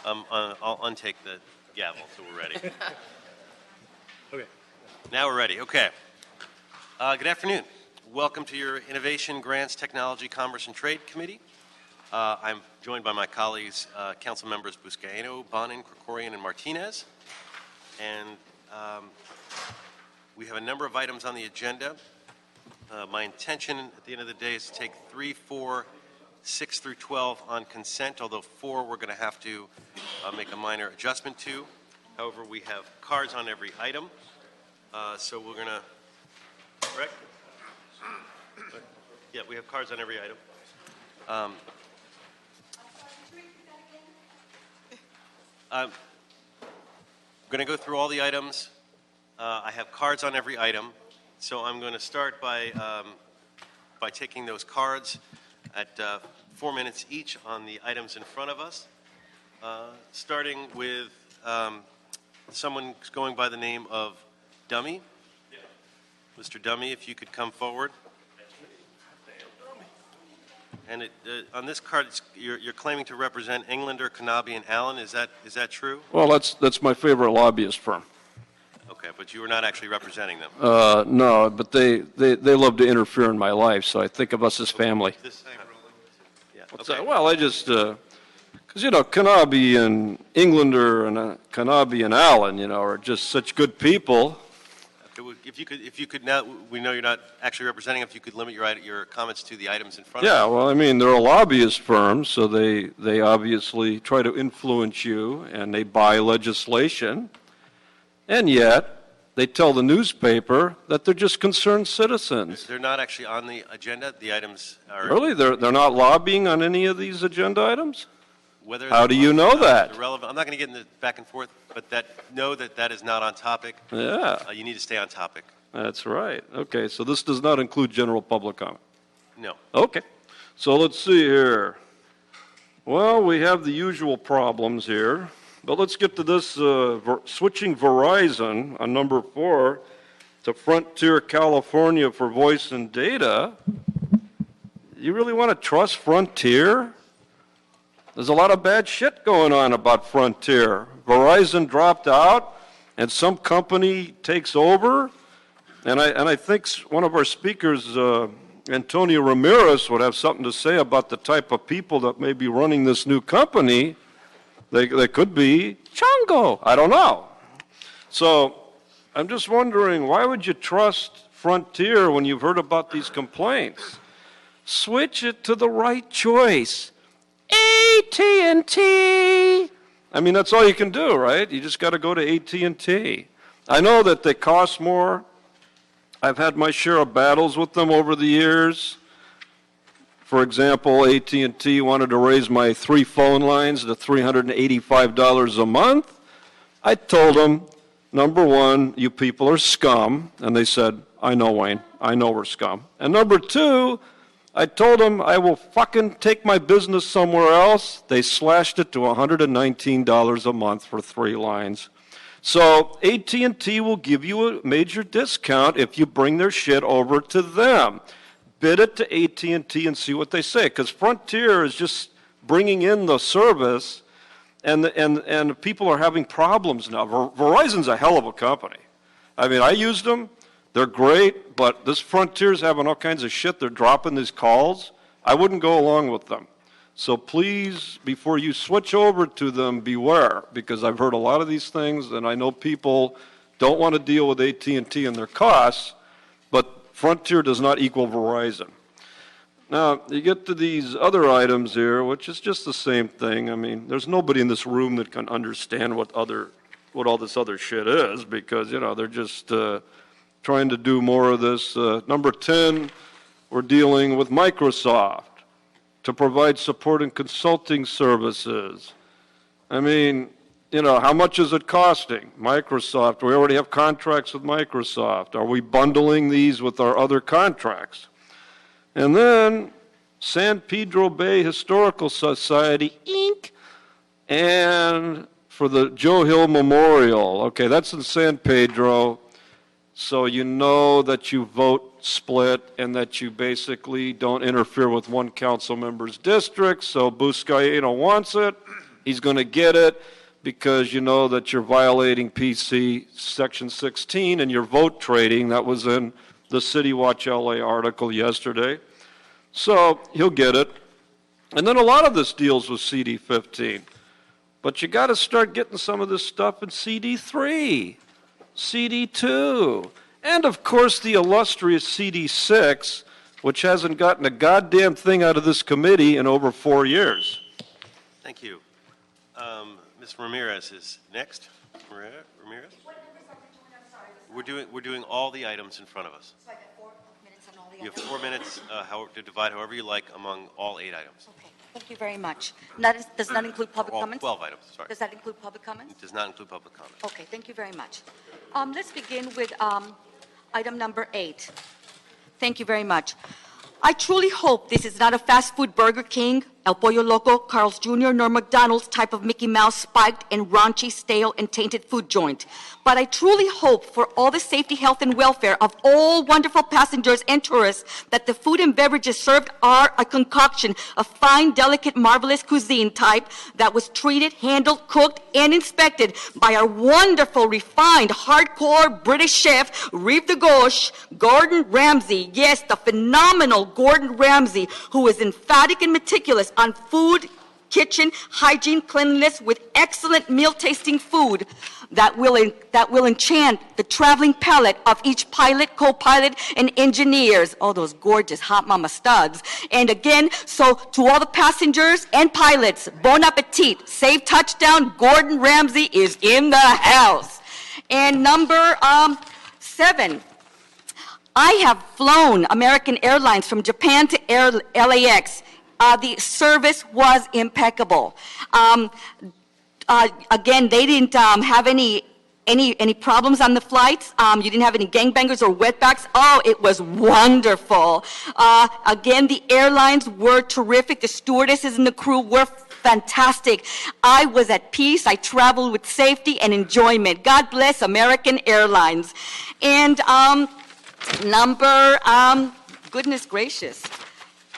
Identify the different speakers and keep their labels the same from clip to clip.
Speaker 1: I'll untake the gavel so we're ready.
Speaker 2: Okay.
Speaker 1: Now we're ready. Okay. Good afternoon. Welcome to your Innovation, Grants, Technology, Commerce, and Trade Committee. I'm joined by my colleagues, Council Members Buscaino, Bonin, Krikorian, and Martinez. And we have a number of items on the agenda. My intention at the end of the day is to take 3, 4, 6 through 12 on consent, although 4 we're going to have to make a minor adjustment to. However, we have cards on every item, so we're going to, correct? Yeah, we have cards on every item. I'm going to go through all the items. I have cards on every item, so I'm going to start by taking those cards at 4 minutes each on the items in front of us, starting with someone going by the name of Dummy. Yeah. Mr. Dummy, if you could come forward. And on this card, you're claiming to represent Englander, Kanabi, and Allen. Is that true?
Speaker 3: Well, that's my favorite lobbyist firm.
Speaker 1: Okay, but you are not actually representing them.
Speaker 3: No, but they love to interfere in my life, so I think of us as family.
Speaker 1: Yeah.
Speaker 3: What's
Speaker 1: Okay.
Speaker 3: that? Well, I just because Kanabi and Englander and Kanabi and Allen, are just such good people.
Speaker 1: Okay, well, if you could now, we know you're not actually representing. If you could limit your comments to the items in front of you.
Speaker 3: Yeah, well, I mean, they're a lobbyist firm, so they obviously try to influence you, and they buy legislation, and yet they tell the newspaper that they're just concerned citizens.
Speaker 1: They're not actually on the agenda. The items are
Speaker 3: Really? They're not lobbying on any of these agenda items?
Speaker 1: whether.
Speaker 3: How do you know that?
Speaker 1: Irrelevant. I'm not going to get into back and forth, but know that is not on topic.
Speaker 3: Yeah,
Speaker 1: You need to stay on topic.
Speaker 3: that's right. Okay, so this does not include general public comment.
Speaker 1: No.
Speaker 3: Okay, so let's see here. Well, we have the usual problems here, but let's get to this switching Verizon on number 4 to Frontier, California for voice and data. You really want to trust Frontier? There's a lot of bad shit going on about Frontier. Verizon dropped out, and some company takes over. And I think one of our speakers, Antonio Ramirez, would have something to say about the type of people that may be running this new company. They could be Chongo. I don't know. So I'm just wondering, why would you trust Frontier when you've heard about these complaints? Switch it to the right choice. AT&T. I mean, that's all you can do, right? You just got to go to AT&T. I know that they cost more. I've had my share of battles with them over the years. For example, AT&T wanted to raise my 3 phone lines to $385 a month. I told them, number one, you people are scum. And they said, I know, Wayne. I know we're scum. And number 2, I told them I will fucking take my business somewhere else. They slashed it to $119 a month for 3 lines. So AT&T will give you a major discount if you bring their shit over to them. Bid it to AT&T and see what they say, because Frontier is just bringing in the service, and people are having problems now. Verizon's a hell of a company. I mean, I used them. They're great, but this Frontier's having all kinds of shit. They're dropping these calls. I wouldn't go along with them. So please, before you switch over to them, beware, because I've heard a lot of these things, and I know people don't want to deal with AT&T and their costs, but Frontier does not equal Verizon. Now, you get to these other items here, which is just the same thing. I mean, there's nobody in this room that can understand what all this other shit is, because, they're just trying to do more of this. Number 10, we're dealing with Microsoft to provide support and consulting services. I mean, how much is it costing? Microsoft, we already have contracts with Microsoft. Are we bundling these with our other contracts? And then San Pedro Bay Historical Society, Inc., and for the Joe Hill Memorial. Okay, that's in San Pedro. So you know that you vote split and that you basically don't interfere with one council member's district. So Buscaino wants it. He's going to get it because you know that you're violating PC Section 16 and you're vote trading. That was in the City Watch LA article yesterday. So he'll get it. And then a lot of this deals with CD15. But you got to start getting some of this stuff in CD3, CD2, and of course the illustrious CD6, which hasn't gotten a goddamn thing out of this committee in over 4 years.
Speaker 1: Thank you. Ms. Ramirez is next. Ramirez?
Speaker 4: What numbers are we doing? I'm sorry.
Speaker 1: We're doing all the items in front of us.
Speaker 4: So I got 4 minutes on all the
Speaker 1: You have
Speaker 4: items.
Speaker 1: 4 minutes to divide however you like among all 8 items.
Speaker 4: Okay, thank you very much. Does not include public
Speaker 1: All
Speaker 4: comments?
Speaker 1: 12 items, sorry.
Speaker 4: Does that include public comments?
Speaker 1: It does not include public comment.
Speaker 4: Okay, thank you very much. Let's begin with item number 8. Thank you very much. I truly hope this is not a fast food Burger King, El Pollo Loco, Carl's Jr., nor McDonald's type of Mickey Mouse spiked and raunchy, stale, and tainted food joint. But I truly hope for all the safety, health, and welfare of all wonderful passengers and tourists that the food and beverages served are a concoction of fine, delicate, marvelous cuisine type that was treated, handled, cooked, and inspected by our wonderful, refined, hardcore British chef, Rive de Gauche, Gordon Ramsay. Yes, the phenomenal Gordon Ramsay, who is emphatic and meticulous on food, kitchen, hygiene, cleanliness, with excellent meal-tasting food that will enchant the traveling palate of each pilot, co-pilot, and engineers. Oh, those gorgeous hot mama studs. And again, so to all the passengers and pilots, bon appetit, safe touchdown, Gordon Ramsay is in the house. And number 7. I have flown American Airlines from Japan to LAX. The service was impeccable. Again, they didn't have any problems on the flights. You didn't have any gangbangers or wetbacks. Oh, it was wonderful. Again, the airlines were terrific. The stewardesses and the crew were fantastic. I was at peace. I traveled with safety and enjoyment. God bless American Airlines. And goodness gracious.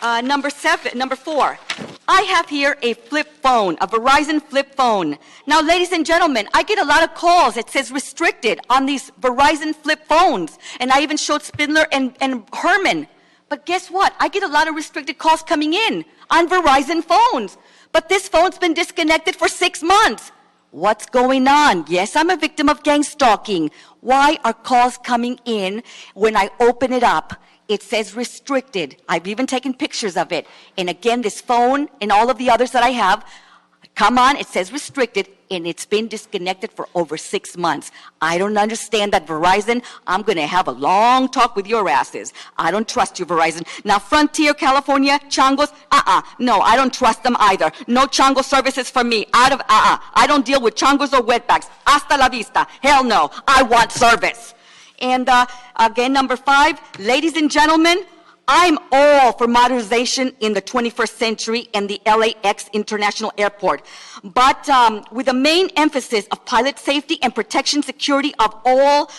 Speaker 4: Number 4, I have here a flip phone, a Verizon flip phone. Now, ladies and gentlemen, I get a lot of calls that says restricted on these Verizon flip phones. And I even showed Spindler and Herman. But guess what? I get a lot of restricted calls coming in on Verizon phones. But this phone's been disconnected for 6 months. What's going on? Yes, I'm a victim of gang stalking. Why are calls coming in when I open it up? It says restricted. I've even taken pictures of it. And again, this phone and all of the others that I have, come on, it says restricted, and it's been disconnected for over 6 months. I don't understand that, Verizon. I'm going to have a long talk with your asses. I don't trust you, Verizon. Now, Frontier, California, Changos, no, I don't trust them either. No Chango services for me. I don't deal with Changos or wetbacks. Hasta la vista. Hell no. I want service. And again, number 5, ladies and gentlemen, I'm all for modernization in the 21st century and the LAX International Airport, but with a main emphasis of pilot safety and protection security of all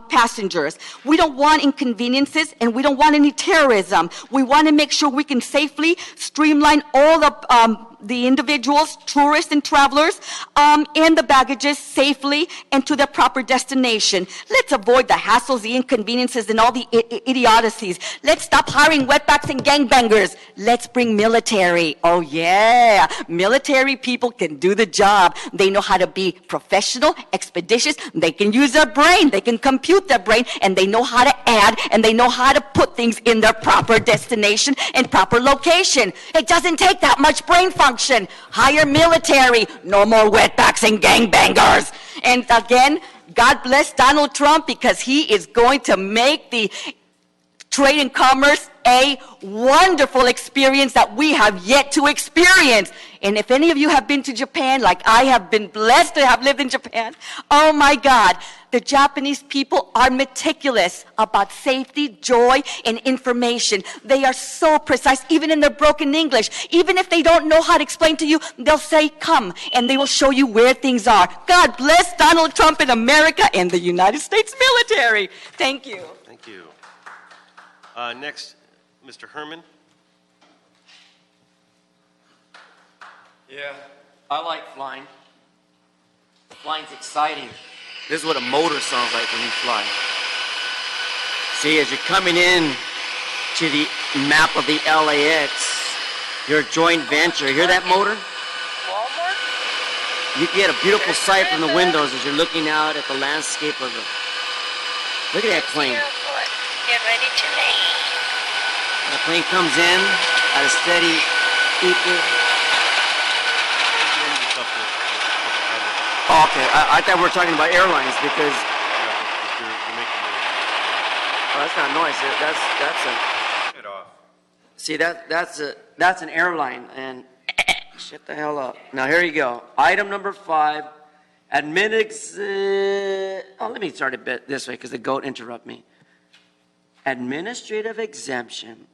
Speaker 4: passengers. We don't want inconveniences and we don't want any terrorism. We want to make sure we can safely streamline all the individuals, tourists and travelers, and the baggages safely and to their proper destination. Let's avoid the hassles, the inconveniences, and all the idiocies. Let's stop hiring wetbacks and gangbangers. Let's bring military. Oh yeah, military people can do the job. They know how to be professional, expeditious. They can use their brain. They can compute their brain, and they know how to add, and they know how to put things in their proper destination and proper location. It doesn't take that much brain function. Hire military. No more wetbacks and gangbangers. And again, God bless Donald Trump, because he is going to make the trade and commerce a wonderful experience that we have yet to experience. And if any of you have been to Japan, like I have been blessed to have lived in Japan, oh my God, the Japanese people are meticulous about safety, joy, and information. They are so precise, even in their broken English. Even if they don't know how to explain to you, they'll say, come, and they will show you where things are. God bless Donald Trump and America and the United States military. Thank you.
Speaker 1: Thank you. Next, Mr. Herman.
Speaker 2: Yeah,
Speaker 5: I like flying. Flying's exciting. This is what a motor sounds like when you fly. See, as you're coming in to the map of the LAX, your joint venture, hear that motor?
Speaker 6: Walmart?
Speaker 5: You get a beautiful sight from the windows as you're looking out at the landscape of the... Look at that plane.
Speaker 6: Airport. Get ready to land.
Speaker 5: The plane comes in at a steady equal... Oh, okay, I thought we were talking about airlines because... Oh, that's not noise. That's a...
Speaker 1: Get off.
Speaker 5: See, that's an airline, and shut the hell up. Now, here you go. Item number 5, let me start it this way because the goat interrupted me. Administrative exemption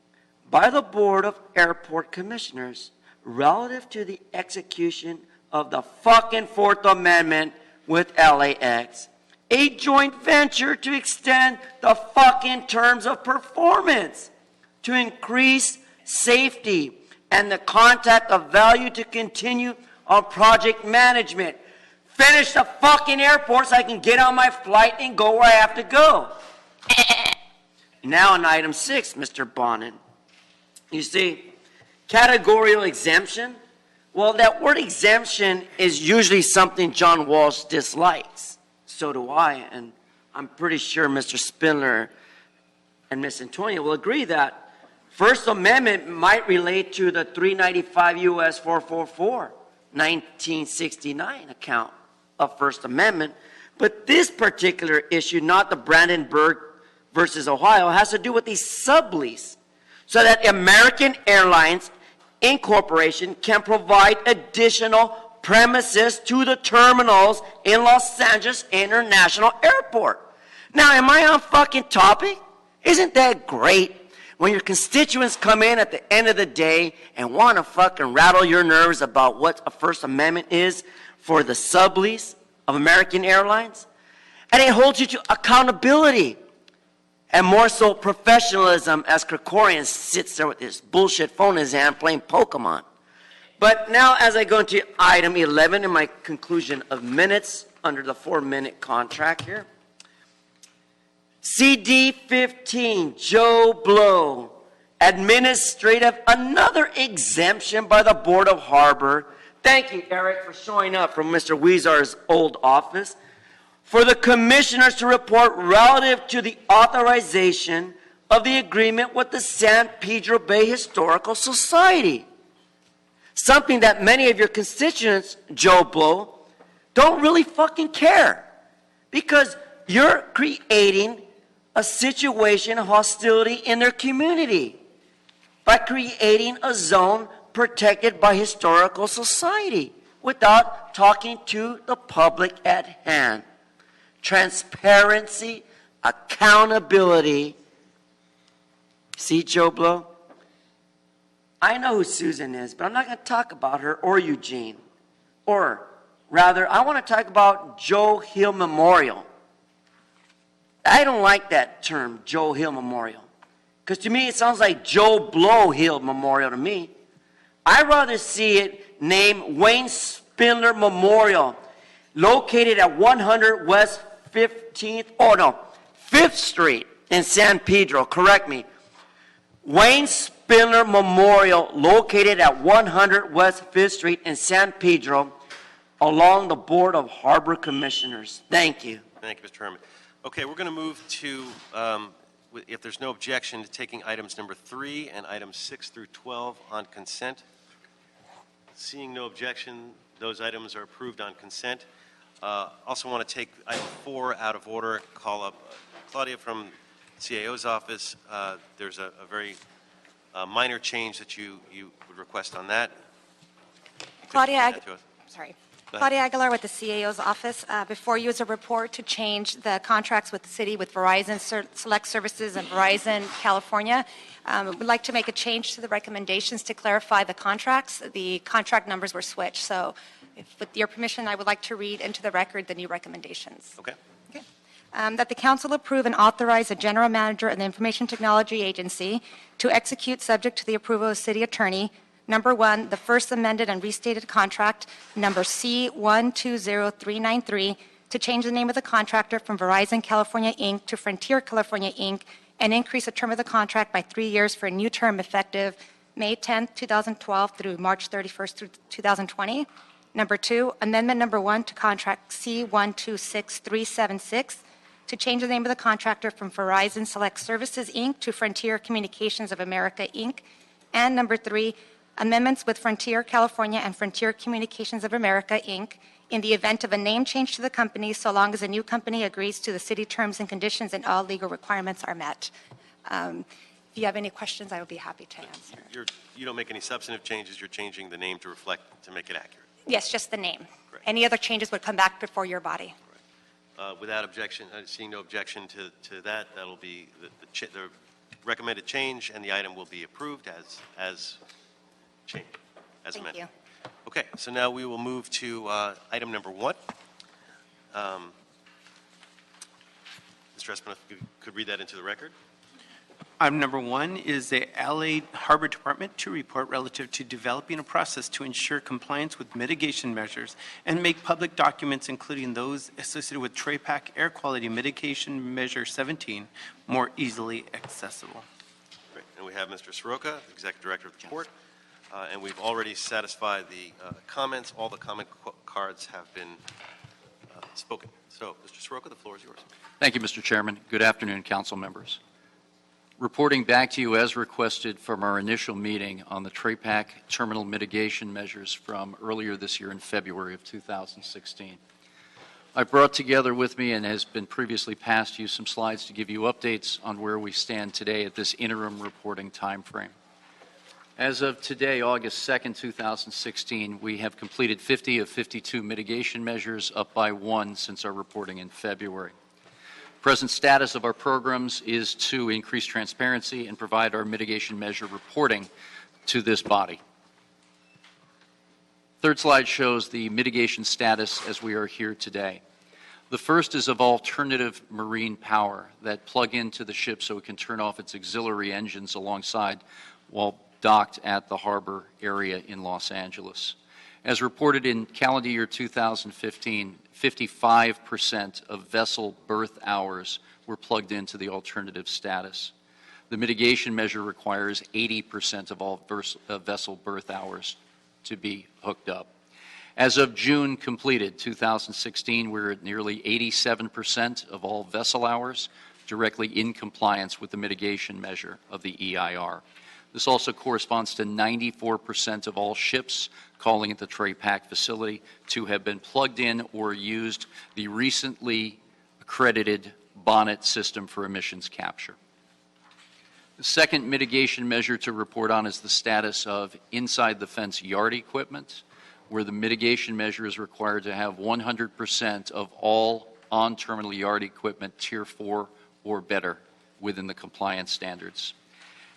Speaker 5: by the Board of Airport Commissioners relative to the execution of the fucking Fourth Amendment with LAX. A joint venture to extend the fucking terms of performance to increase safety and the contact of value to continue on project management. Finish the fucking airport so I can get on my flight and go where I have to go. Now on item 6, Mr. Bonin. You see, categorical exemption. Well, that word exemption is usually something John Walsh dislikes. So do I, and I'm pretty sure Mr. Spindler and Ms. Antonia will agree that First Amendment might relate to the 395 U.S. 444, 1969 account of First Amendment, but this particular issue, not the Brandenburg versus Ohio, has to do with the sublease, so that American Airlines Incorporation can provide additional premises to the terminals in Los Angeles International Airport. Now, am I on fucking topic? Isn't that great when your constituents come in at the end of the day and want to fucking rattle your nerves about what a First Amendment is for the sublease of American Airlines? And it holds you to accountability and more so professionalism as Krikorian sits there with his bullshit phone in his hand playing Pokemon. But now as I go into item 11 in my conclusion of minutes under the 4-minute contract here. CD 15, Joe Blow, administrative, another exemption by the Board of Harbor. Thank you, Eric, for showing up from Mr. Weezar's old office. For the commissioners to report relative to the authorization of the agreement with the San Pedro Bay Historical Society. Something that many of your constituents, Joe Blow, don't really fucking care. Because you're creating a situation of hostility in their community by creating a zone protected by Historical Society without talking to the public at hand. Transparency, accountability. See, Joe Blow? I know who Susan is, but I'm not going to talk about her or Eugene. Or, rather, I want to talk about Joe Hill Memorial. I don't like that term, Joe Hill Memorial. Because to me, it sounds like Joe Blow Hill Memorial to me. I'd rather see it named Wayne Spindler Memorial, located at 100 West 5th Street in San Pedro. Correct me. Wayne Spindler Memorial, located at 100 West 5th Street in San Pedro, along the Board of Harbor Commissioners. Thank you.
Speaker 1: Thank you, Mr. Herman. Okay, we're going to move to, if there's no objection, to taking items number 3 and items 6 through 12 on consent. Seeing no objection, those items are approved on consent. Also want to take item 4 out of order, call up Claudia from CAO's office. There's a very minor change that you would request on that.
Speaker 7: Claudia
Speaker 1: Sorry.
Speaker 7: Claudia Aguilar with the CAO's office. Before you is a report to change the contracts with the city with Verizon Select Services and Verizon California. We'd like to make a change to the recommendations to clarify the contracts. The contract numbers were switched. So with your permission, I would like to read into the record the new recommendations.
Speaker 1: Okay.
Speaker 7: That the council approve and authorize the general manager of the Information Technology Agency to execute, subject to the approval of the city attorney, Number 1, the first amended and restated contract, number C120393, to change the name of the contractor from Verizon California, Inc. to Frontier California, Inc., and increase the term of the contract by 3 years for a new term effective May 10, 2012 through March 31st, through 2020. Number 2, amendment number 1 to contract C126376, to change the name of the contractor from Verizon Select Services, Inc. to Frontier Communications of America, Inc. And number 3, amendments with Frontier California and Frontier Communications of America, Inc. in the event of a name change to the company, so long as the new company agrees to the city terms and conditions and all legal requirements are met. If you have any questions, I will be happy to answer.
Speaker 1: You don't make any substantive changes, you're changing the name to reflect, to make it accurate.
Speaker 7: Yes, just the name.
Speaker 1: Correct.
Speaker 7: Any other changes would come back before your body.
Speaker 1: Without objection, seeing no objection to that, that'll be the recommended change, and the item will be approved as changed, as
Speaker 7: Thank
Speaker 1: amended.
Speaker 7: you.
Speaker 1: Okay, so now we will move to item number 1. Mr. Espinoff, if you could read that into the record.
Speaker 2: Item number 1 is the LA Harbor Department to report relative to developing a process to ensure compliance with mitigation measures and make public documents, including those associated with TRAPAC Air Quality Mitigation Measure 17, more easily accessible.
Speaker 1: Great. And we have Mr. Soroka, the Executive Director of the Port, and we've already satisfied the comments. All the comment cards have been spoken. So, Mr. Soroka, the floor is yours.
Speaker 8: Thank you, Mr. Chairman. Good afternoon, council members. Reporting back to you as requested from our initial meeting on the TRAPAC terminal mitigation measures from earlier this year in February of 2016. I brought together with me, and has been previously passed to you, some slides to give you updates on where we stand today at this interim reporting time frame. As of today, August 2nd, 2016, we have completed 50 of 52 mitigation measures, up by 1 since our reporting in February. Present status of our programs is to increase transparency and provide our mitigation measure reporting to this body. Third slide shows the mitigation status as we are here today. The first is of alternative marine power that plug into the ship so it can turn off its auxiliary engines alongside while docked at the harbor area in Los Angeles. As reported in calendar year 2015, 55% of vessel berth hours were plugged into the alternative status. The mitigation measure requires 80% of all vessel berth hours to be hooked up. As of June completed 2016, we're at nearly 87% of all vessel hours directly in compliance with the mitigation measure of the EIR. This also corresponds to 94% of all ships calling at the TRAPAC facility to have been plugged in or used the recently accredited bonnet system for emissions capture. The second mitigation measure to report on is the status of inside the fence yard equipment, where the mitigation measure is required to have 100% of all on-terminal yard equipment Tier 4 or better within the compliance standards.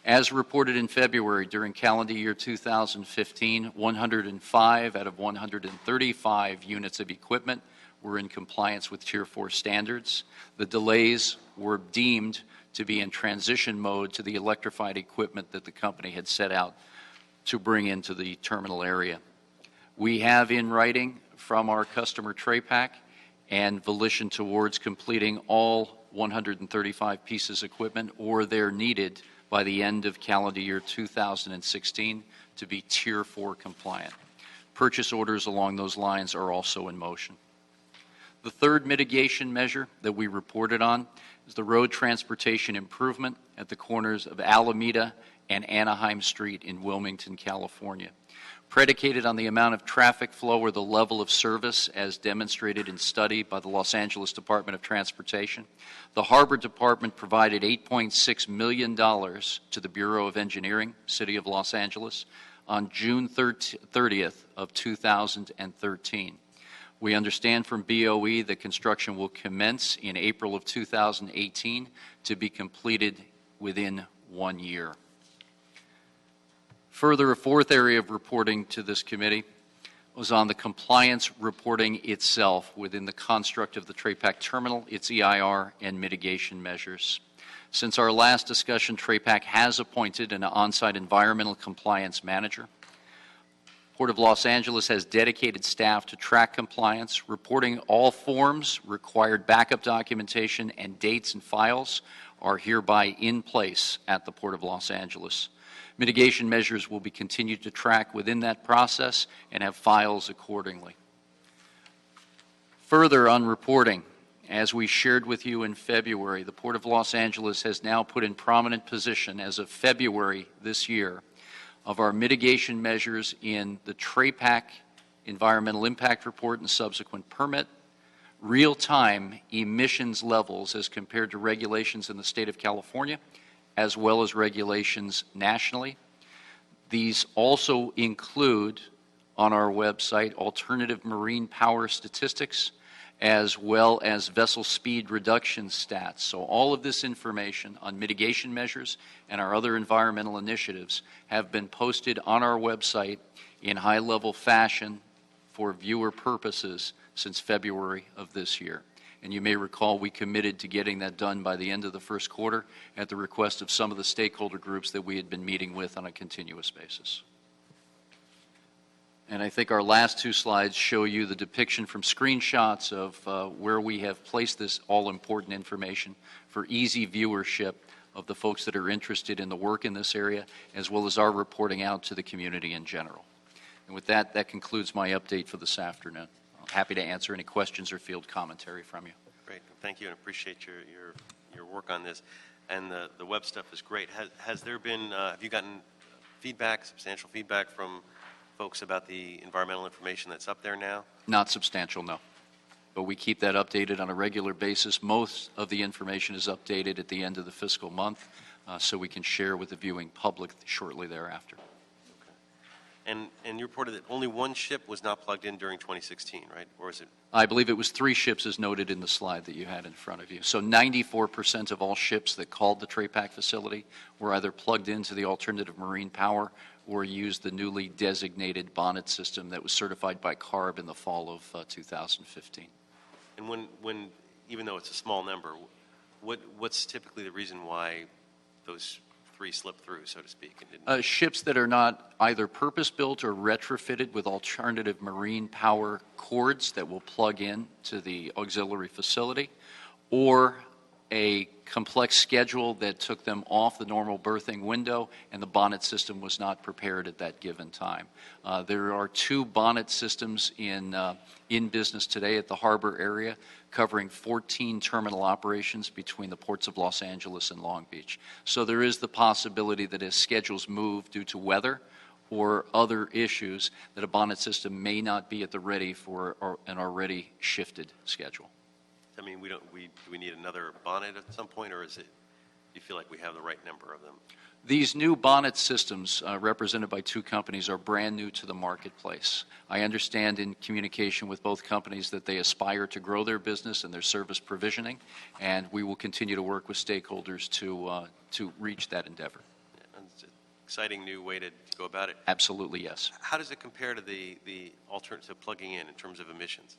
Speaker 8: As reported in February, during calendar year 2015, 105 out of 135 units of equipment were in compliance with Tier 4 standards. The delays were deemed to be in transition mode to the electrified equipment that the company had set out to bring into the terminal area. We have in writing from our customer TRAPAC and volition towards completing all 135 pieces of equipment or they're needed by the end of calendar year 2016 to be Tier 4 compliant. Purchase orders along those lines are also in motion. The third mitigation measure that we reported on is the road transportation improvement at the corners of Alameda and Anaheim Street in Wilmington, California. Predicated on the amount of traffic flow or the level of service as demonstrated in study by the Los Angeles Department of Transportation, the Harbor Department provided $8.6 million to the Bureau of Engineering, City of Los Angeles, on June 30th of 2013. We understand from BOE that construction will commence in April of 2018 to be completed within 1 year. Further, a fourth area of reporting to this committee was on the compliance reporting itself within the construct of the TRAPAC terminal, its EIR, and mitigation measures. Since our last discussion, TRAPAC has appointed an on-site environmental compliance manager. Port of Los Angeles has dedicated staff to track compliance, reporting all forms, required backup documentation, and dates and files are hereby in place at the Port of Los Angeles. Mitigation measures will be continued to track within that process and have files accordingly. Further on reporting, as we shared with you in February, the Port of Los Angeles has now put in prominent position as of February this year of our mitigation measures in the TRAPAC Environmental Impact Report and subsequent permit, real-time emissions levels as compared to regulations in the state of California, as well as regulations nationally. These also include on our website alternative marine power statistics, as well as vessel speed reduction stats. So all of this information on mitigation measures and our other environmental initiatives have been posted on our website in high-level fashion for viewer purposes since February of this year. And you may recall we committed to getting that done by the end of the first quarter at the request of some of the stakeholder groups that we had been meeting with on a continuous basis. And I think our last two slides show you the depiction from screenshots of where we have placed this all-important information for easy viewership of the folks that are interested in the work in this area, as well as our reporting out to the community in general. And with that, that concludes my update for this afternoon. I'm happy to answer any questions or field commentary from you.
Speaker 1: Great. Thank you, and appreciate your work on this. And the web stuff is great. Has there been, have you gotten feedback, substantial feedback from folks about the environmental information that's up there now?
Speaker 8: Not substantial, no. But we keep that updated on a regular basis. Most of the information is updated at the end of the fiscal month, so we can share with the viewing public shortly thereafter.
Speaker 1: Okay. And you reported that only one ship was not plugged in during 2016, right? Or is it?
Speaker 8: I believe it was 3 ships as noted in the slide that you had in front of you. So 94% of all ships that called the TRAPAC facility were either plugged into the alternative marine power or used the newly designated bonnet system that was certified by CARB in the fall of 2015.
Speaker 1: And when even though it's a small number, what's typically the reason why those 3 slipped through, so to speak? And didn't...
Speaker 8: Ships that are not either purpose-built or retrofitted with alternative marine power cords that will plug in to the auxiliary facility, or a complex schedule that took them off the normal berthing window and the bonnet system was not prepared at that given time. There are 2 bonnet systems in business today at the harbor area covering 14 terminal operations between the ports of Los Angeles and Long Beach. So there is the possibility that as schedules move due to weather or other issues that a bonnet system may not be at the ready for an already shifted schedule.
Speaker 1: I mean, do we need another bonnet at some point, or is it, do you feel like we have the right number of them?
Speaker 8: These new bonnet systems represented by 2 companies are brand new to the marketplace. I understand in communication with both companies that they aspire to grow their business and their service provisioning, and we will continue to work with stakeholders to reach that endeavor.
Speaker 1: Yeah, it's an exciting new way to go about it.
Speaker 8: Absolutely, yes.
Speaker 1: How does it compare to the alternative plugging in terms of emissions?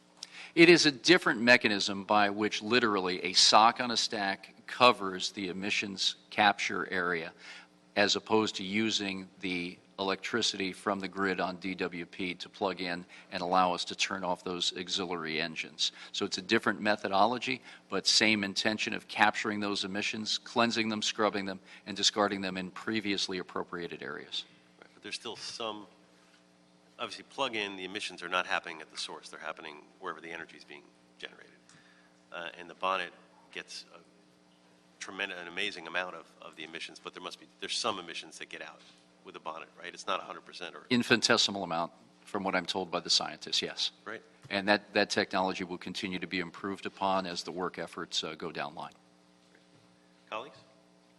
Speaker 8: It is a different mechanism by which literally a sock on a stack covers the emissions capture area, as opposed to using the electricity from the grid on DWP to plug in and allow us to turn off those auxiliary engines. So it's a different methodology, but same intention of capturing those emissions, cleansing them, scrubbing them, and discarding them in previously appropriated areas.
Speaker 1: Right, but there's still some, obviously plug-in, the emissions are not happening at the source. They're happening wherever the energy is being generated. And the bonnet gets an amazing amount of the emissions, but there's some emissions that get out with the bonnet, right? It's not 100% or...
Speaker 8: Infinitesimal amount, from what I'm told by the scientists, yes.
Speaker 1: Right.
Speaker 8: And that technology will continue to be improved upon as the work efforts go down line.
Speaker 1: Colleagues?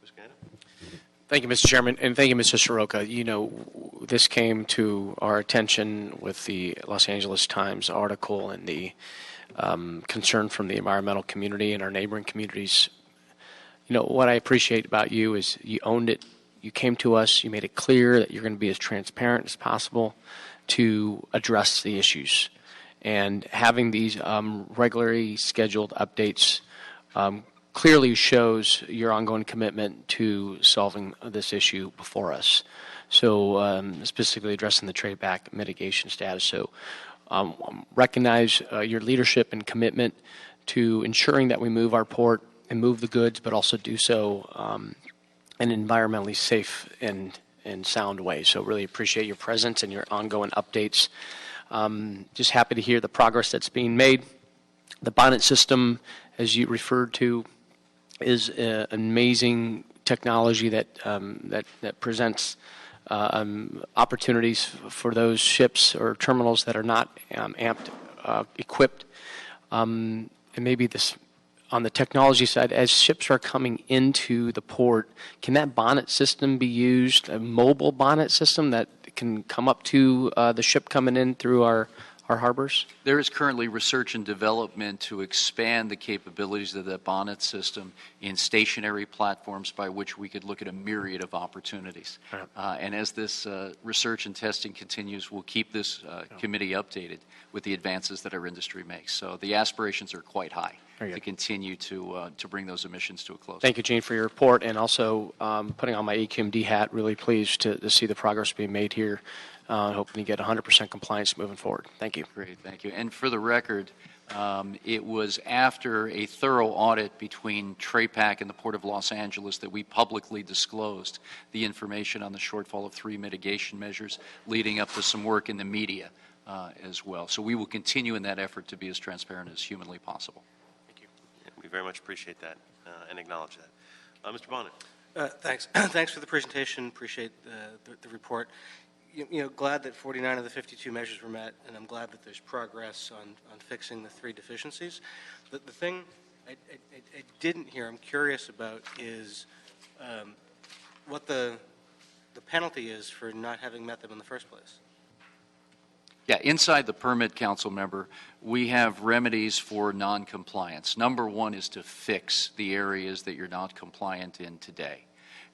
Speaker 1: Ms. Canada?
Speaker 9: Thank you, Mr. Chairman, and thank you, Mr. Soroka. You know, this came to our attention with the Los Angeles Times article and the concern from the environmental community and our neighboring communities. You know, what I appreciate about you is you owned it. You came to us. You made it clear that you're going to be as transparent as possible to address the issues. And having these regularly scheduled updates clearly shows your ongoing commitment to solving this issue before us. So specifically addressing the trade back mitigation status. So recognize your leadership and commitment to ensuring that we move our port and move the goods, but also do so in an environmentally safe and sound way. So really appreciate your presence and your ongoing updates. Just happy to hear the progress that's being made. The bonnet system, as you referred to, is an amazing technology that presents opportunities for those ships or terminals that are not equipped. And maybe this on the technology side, as ships are coming into the port, can that bonnet system be used, a mobile bonnet system that can come up to the ship coming in through our harbors?
Speaker 8: There is currently research and development to expand the capabilities of that bonnet system in stationary platforms by which we could look at a myriad of opportunities. And as this research and testing continues, we'll keep this committee updated with the advances that our industry makes. So the aspirations are quite high to continue to bring those emissions to a close.
Speaker 9: Thank you, Gene, for your report, and also putting on my AQMD hat. Really pleased to see the progress being made here. Hoping to get 100% compliance moving forward. Thank you.
Speaker 8: Great, thank you. And for the record, it was after a thorough audit between TRAPAC and the Port of Los Angeles that we publicly disclosed the information on the shortfall of 3 mitigation measures, leading up to some work in the media as well. So we will continue in that effort to be as transparent as humanly possible.
Speaker 1: Thank you. Yeah, we very much appreciate that and acknowledge that. Mr. Bonnet.
Speaker 10: Thanks. Thanks for the presentation. Appreciate the report. Glad that 49 of the 52 measures were met, and I'm glad that there's progress on fixing the 3 deficiencies. The thing I didn't hear, I'm curious about, is what the penalty is for not having met them in the first place.
Speaker 8: Yeah, inside the permit, council member, we have remedies for noncompliance. Number 1 is to fix the areas that you're not compliant in today.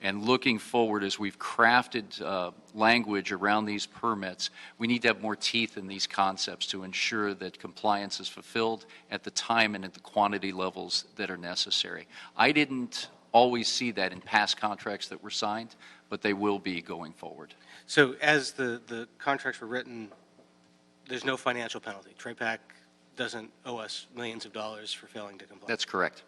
Speaker 8: And looking forward, as we've crafted language around these permits, we need to have more teeth in these concepts to ensure that compliance is fulfilled at the time and at the quantity levels that are necessary. I didn't always see that in past contracts that were signed, but they will be going forward.
Speaker 10: So as the contracts were written, there's no financial penalty. TRAPAC doesn't owe us millions of dollars for failing to comply.
Speaker 8: That's correct.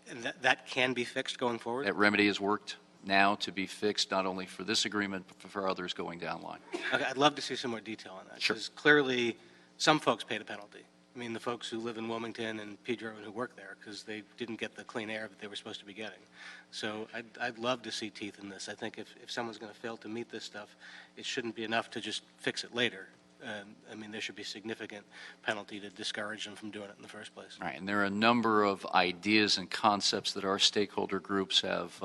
Speaker 10: And that can be fixed going forward?
Speaker 8: That remedy is worked now to be fixed not only for this agreement, but for others going down line.
Speaker 10: Okay, I'd love to see some more detail on that.
Speaker 8: Sure.
Speaker 10: Because clearly some folks paid a penalty. I mean, the folks who live in Wilmington and Pedro and who work there, because they didn't get the clean air that they were supposed to be getting. So I'd love to see teeth in this. I think if someone's going to fail to meet this stuff, it shouldn't be enough to just fix it later. I mean, there should be significant penalty to discourage them from doing it in the first place.
Speaker 8: Right, and there are a number of ideas and concepts that our stakeholder groups have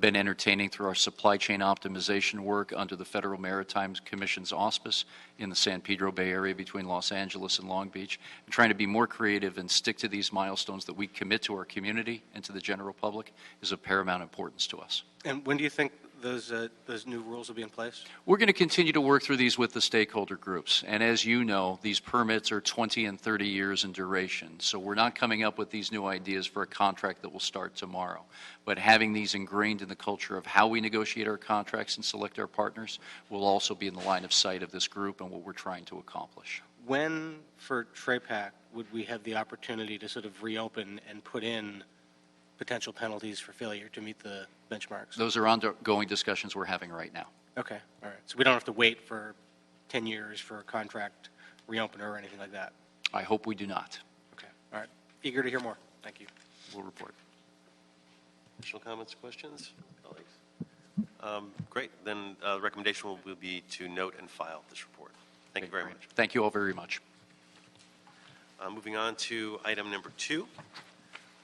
Speaker 8: been entertaining through our supply chain optimization work under the Federal Maritime Commission's auspice in the San Pedro Bay Area between Los Angeles and Long Beach, and trying to be more creative and stick to these milestones that we commit to our community and to the general public is of paramount importance to us.
Speaker 10: And when do you think those new rules will be in place?
Speaker 8: We're going to continue to work through these with the stakeholder groups. And as you know, these permits are 20 and 30 years in duration. So we're not coming up with these new ideas for a contract that will start tomorrow. But having these ingrained in the culture of how we negotiate our contracts and select our partners will also be in the line of sight of this group and what we're trying to accomplish.
Speaker 10: When, for TRAPAC, would we have the opportunity to sort of reopen and put in potential penalties for failure to meet the benchmarks?
Speaker 8: Those are ongoing discussions we're having right now.
Speaker 10: Okay, all right. So we don't have to wait for 10 years for a contract reopener or anything like that?
Speaker 8: I hope we do not.
Speaker 10: Okay, all right. Eager to hear more. Thank you.
Speaker 8: We'll report.
Speaker 1: Additional comments, questions, colleagues? Great. Then the recommendation will be to note and file this report. Thank you very much.
Speaker 8: Thank you all very much.
Speaker 1: Moving on to item number 2.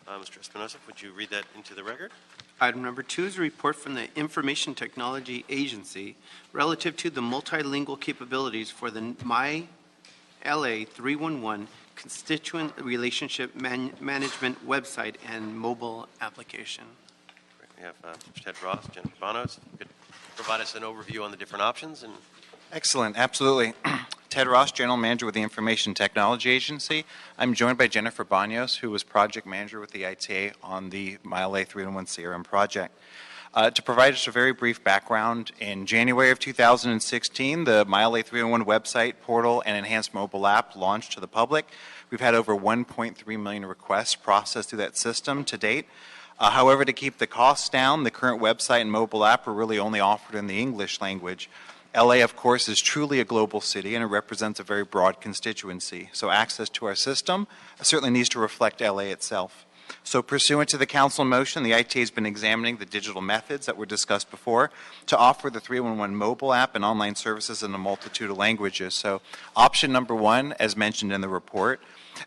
Speaker 1: Mr. Espinosa, would you read that into the record?
Speaker 2: Item number 2 is a report from the Information Technology Agency relative to the multilingual capabilities for the My LA 311 Constituent Relationship Management website and mobile application.
Speaker 1: Great. We have Mr. Ted Ross, Jennifer Bonos. Could provide us an overview on the different options and
Speaker 11: Excellent, absolutely. Ted Ross, General Manager with the Information Technology Agency. I'm joined by Jennifer Banos, who was Project Manager with the ITA on the MyLA 3-in-1 CRM project. To provide just a very brief background, in January of 2016, the MyLA 3-in-1 website, portal, and enhanced mobile app launched to the public. We've had over 1.3 million requests processed through that system to date. However, to keep the costs down, the current website and mobile app are really only offered in the English language. LA, of course, is truly a global city, and it represents a very broad constituency. So access to our system certainly needs to reflect LA itself. So pursuant to the council motion, the ITA has been examining the digital methods that were discussed before to offer the 3-in-1 mobile app and online services in a multitude of languages. So option number 1, as mentioned in the report,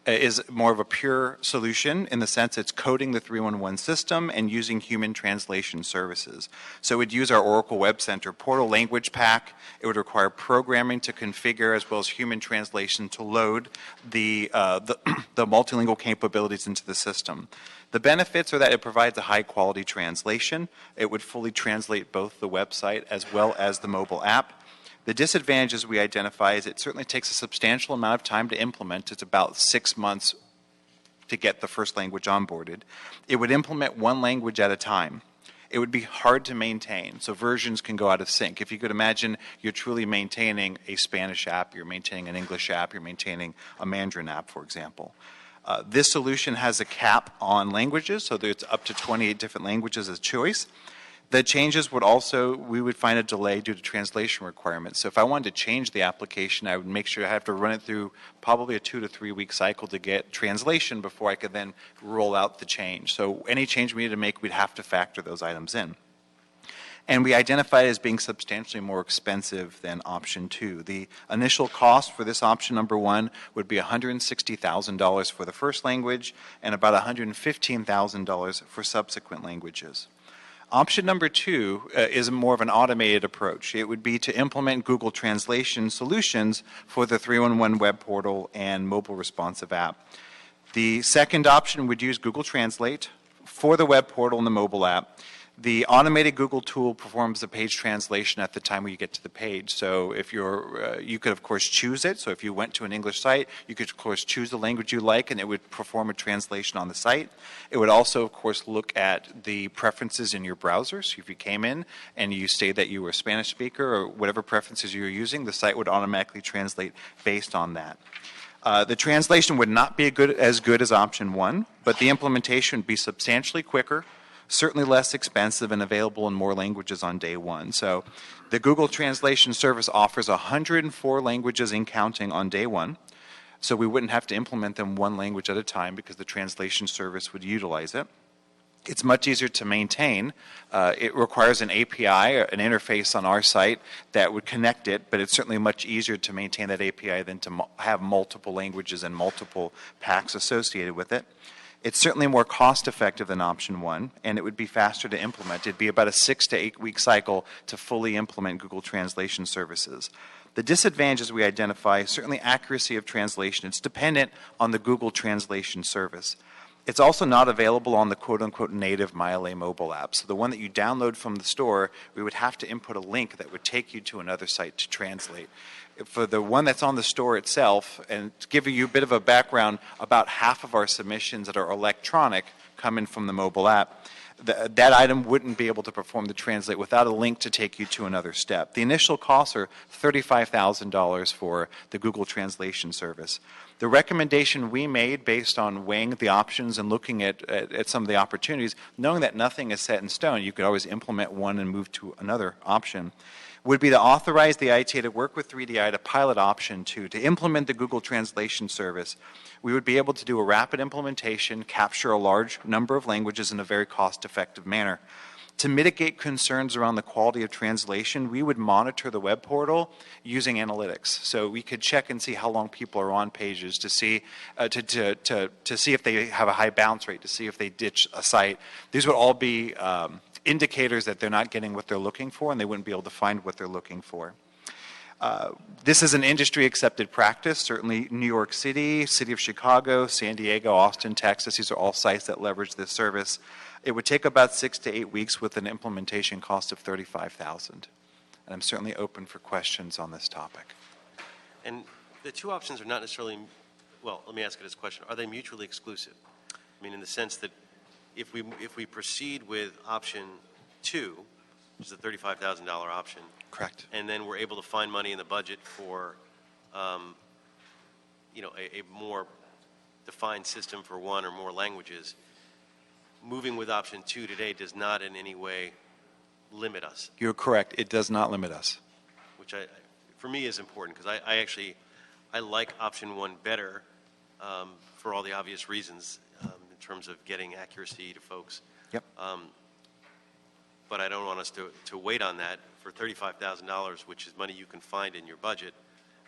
Speaker 11: is more of a pure solution in the sense it's coding the 3-in-1 system and using human translation services. So it would use our Oracle Web Center portal language pack. It would require programming to configure as well as human translation to load the multilingual capabilities into the system. The benefits are that it provides a high-quality translation. It would fully translate both the website as well as the mobile app. The disadvantages we identify is it certainly takes a substantial amount of time to implement. It's about 6 months to get the first language onboarded. It would implement one language at a time. It would be hard to maintain, so versions can go out of sync. If you could imagine you're truly maintaining a Spanish app, you're maintaining an English app, you're maintaining a Mandarin app, for example. This solution has a cap on languages, so there's up to 28 different languages as choice. The changes would also, we would find a delay due to translation requirements. So if I wanted to change the application, I would make sure I have to run it through probably a 2 to 3 week cycle to get translation before I could then roll out the change. So any change we needed to make, we'd have to factor those items in. And we identified it as being substantially more expensive than option 2. The initial cost for this option number 1 would be $160,000 for the first language and about $115,000 for subsequent languages. Option number 2 is more of an automated approach. It would be to implement Google Translation solutions for the 3-in-1 web portal and mobile responsive app. The second option would use Google Translate for the web portal and the mobile app. The automated Google tool performs the page translation at the time when you get to the page. So if you could of course choose it. So if you went to an English site, you could of course choose the language you like and it would perform a translation on the site. It would also of course look at the preferences in your browser. So if you came in and you stated that you were a Spanish speaker or whatever preferences you were using, the site would automatically translate based on that. The translation would not be as good as option 1, but the implementation would be substantially quicker, certainly less expensive, and available in more languages on day 1. So the Google Translation Service offers 104 languages and counting on day 1. So we wouldn't have to implement them one language at a time because the translation service would utilize it. It's much easier to maintain. It requires an API, an interface on our site that would connect it, but it's certainly much easier to maintain that API than to have multiple languages and multiple packs associated with it. It's certainly more cost-effective than option 1, and it would be faster to implement. It'd be about a 6 to 8 week cycle to fully implement Google Translation services. The disadvantages we identify is certainly accuracy of translation. It's dependent on the Google Translation service. It's also not available on the quote-unquote native MyLA mobile app. So the one that you download from the store, we would have to input a link that would take you to another site to translate. For the one that's on the store itself, and to give you a bit of a background, about half of our submissions that are electronic come in from the mobile app. That item wouldn't be able to perform the translate without a link to take you to another step. The initial costs are $35,000 for the Google Translation service. The recommendation we made based on weighing the options and looking at some of the opportunities, knowing that nothing is set in stone, you could always implement one and move to another option, would be to authorize the ITA to work with 3DI to pilot option 2, to implement the Google Translation service. We would be able to do a rapid implementation, capture a large number of languages in a very cost-effective manner. To mitigate concerns around the quality of translation, we would monitor the web portal using analytics. So we could check and see how long people are on pages to see to see if they have a high bounce rate, to see if they ditch a site. These would all be indicators that they're not getting what they're looking for and they wouldn't be able to find what they're looking for. This is an industry-accepted practice. Certainly New York City, City of Chicago, San Diego, Austin, Texas, these are all sites that leverage this service. It would take about 6 to 8 weeks with an implementation cost of $35,000. And I'm certainly open for questions on this topic.
Speaker 1: And The two options are not necessarily, well, let me ask you this question. Are they mutually exclusive? I mean, in the sense that if we proceed with option 2, which is the $35,000 option.
Speaker 11: Correct.
Speaker 1: And then we're able to find money in the budget for, a more defined system for one or more languages. Moving with option 2 today does not in any way limit us,
Speaker 11: You're correct. It does not limit us.
Speaker 1: which for me is important because I like option 1 better for all the obvious reasons in terms of getting accuracy to folks.
Speaker 11: Yep.
Speaker 1: But I don't want us to wait on that for $35,000, which is money you can find in your budget,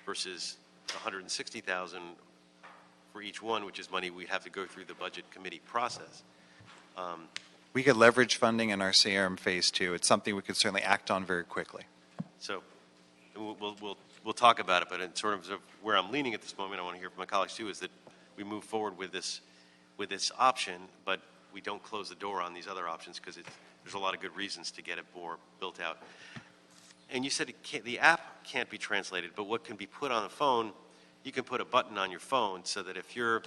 Speaker 1: versus $160,000 for each one, which is money we have to go through the budget committee process.
Speaker 11: We could leverage funding in our CRM phase 2. It's something we could certainly act on very quickly.
Speaker 1: So we'll talk about it, but in terms of where I'm leaning at this moment, I want to hear from my colleagues too, is that we move forward with this option, but we don't close the door on these other options because there's a lot of good reasons to get it more built out. And you said the app can't be translated, but what can be put on the phone, you can put a button on your phone so that if you're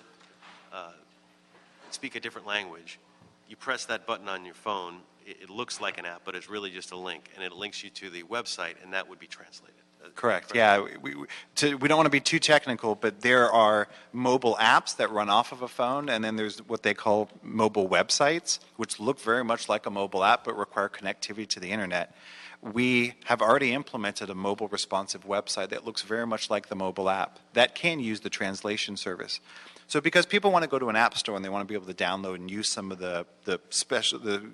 Speaker 1: speak a different language, you press that button on your phone, it looks like an app, but it's really just a link, and it links you to the website, and that would be translated.
Speaker 11: Correct. Yeah, we don't want to be too technical, but there are mobile apps that run off of a phone, and then there's what they call mobile websites, which look very much like a mobile app but require connectivity to the internet. We have already implemented a mobile responsive website that looks very much like the mobile app that can use the translation service. So because people want to go to an app store and they want to be able to download and use some of the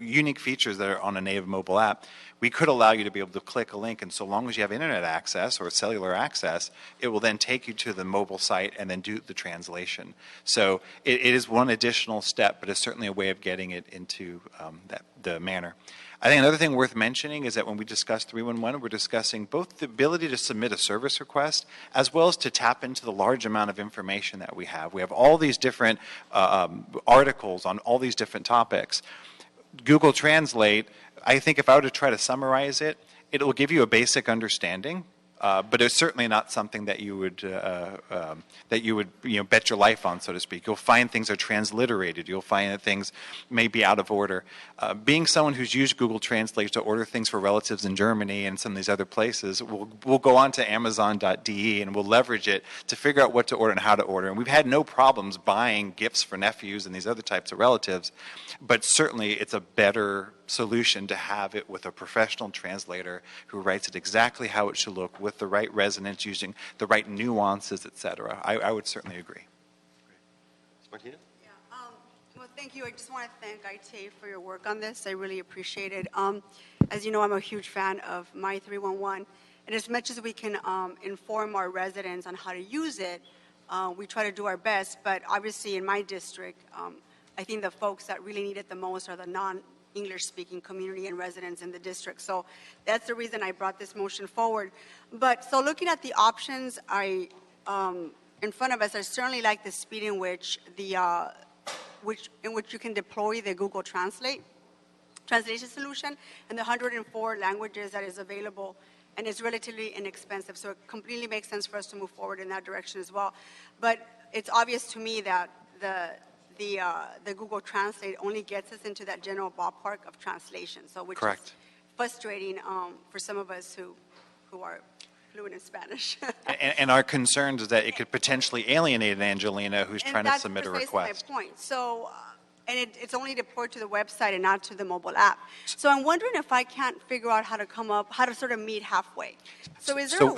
Speaker 11: unique features that are on a native mobile app, we could allow you to be able to click a link, and so long as you have internet access or cellular access, it will then take you to the mobile site and then do the translation. So it is one additional step, but it's certainly a way of getting it into the manner. I think another thing worth mentioning is that when we discuss 311, we're discussing both the ability to submit a service request as well as to tap into the large amount of information that we have. We have all these different articles on all these different topics. Google Translate, I think if I were to try to summarize it, it will give you a basic understanding, but it's certainly not something that you would bet your life on, so to speak. You'll find things are transliterated. You'll find that things may be out of order. Being someone who's used Google Translate to order things for relatives in Germany and some of these other places, we'll go on to Amazon.de and we'll leverage it to figure out what to order and how to order. And we've had no problems buying gifts for nephews and these other types of relatives, but certainly it's a better solution to have it with a professional translator who writes it exactly how it should look with the right resonance, using the right nuances, etc. I would certainly agree.
Speaker 1: Martina?
Speaker 12: Yeah, well, thank you. I just want to thank ITA for your work on this. I really appreciate it. As you know, I'm a huge fan of My 311, and as much as we can inform our residents on how to use it, we try to do our best. But obviously, in my district, I think the folks that really need it the most are the non-English-speaking community and residents in the district. So that's the reason I brought this motion forward. But so looking at the options in front of us, I certainly like the speed in which in which you can deploy the Google translation solution and the 104 languages that is available, and it's relatively inexpensive. So it completely makes sense for us to move forward in that direction as well. But it's obvious to me that the Google Translate only gets us into that general ballpark of translation, so which
Speaker 11: Correct.
Speaker 12: is frustrating for some of us who are fluent in Spanish.
Speaker 11: And our concern is that it could potentially alienate an Angelina who's trying to submit a request.
Speaker 12: That's precisely my point. So, and it's only deployed to the website and not to the mobile app. So I'm wondering if I can't figure out how to sort of meet halfway. So is there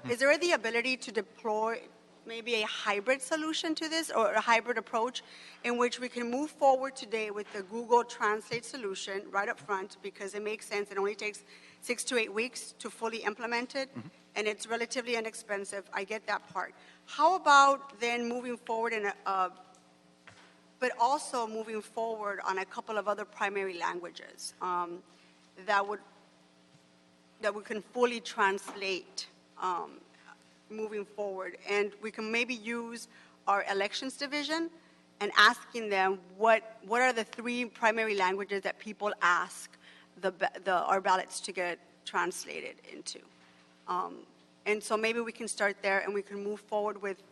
Speaker 12: is there the ability to deploy maybe a hybrid solution to this, or a hybrid approach in which we can move forward today with the Google Translate solution right up front, because it makes sense. It only takes 6 to 8 weeks to fully implement it, and it's relatively inexpensive. I get that part. How about then moving forward but also moving forward on a couple of other primary languages that we can fully translate moving forward, and we can maybe use our elections division and asking them what are the 3 primary languages that people ask our ballots to get translated into. And so maybe we can start there and we can move forward with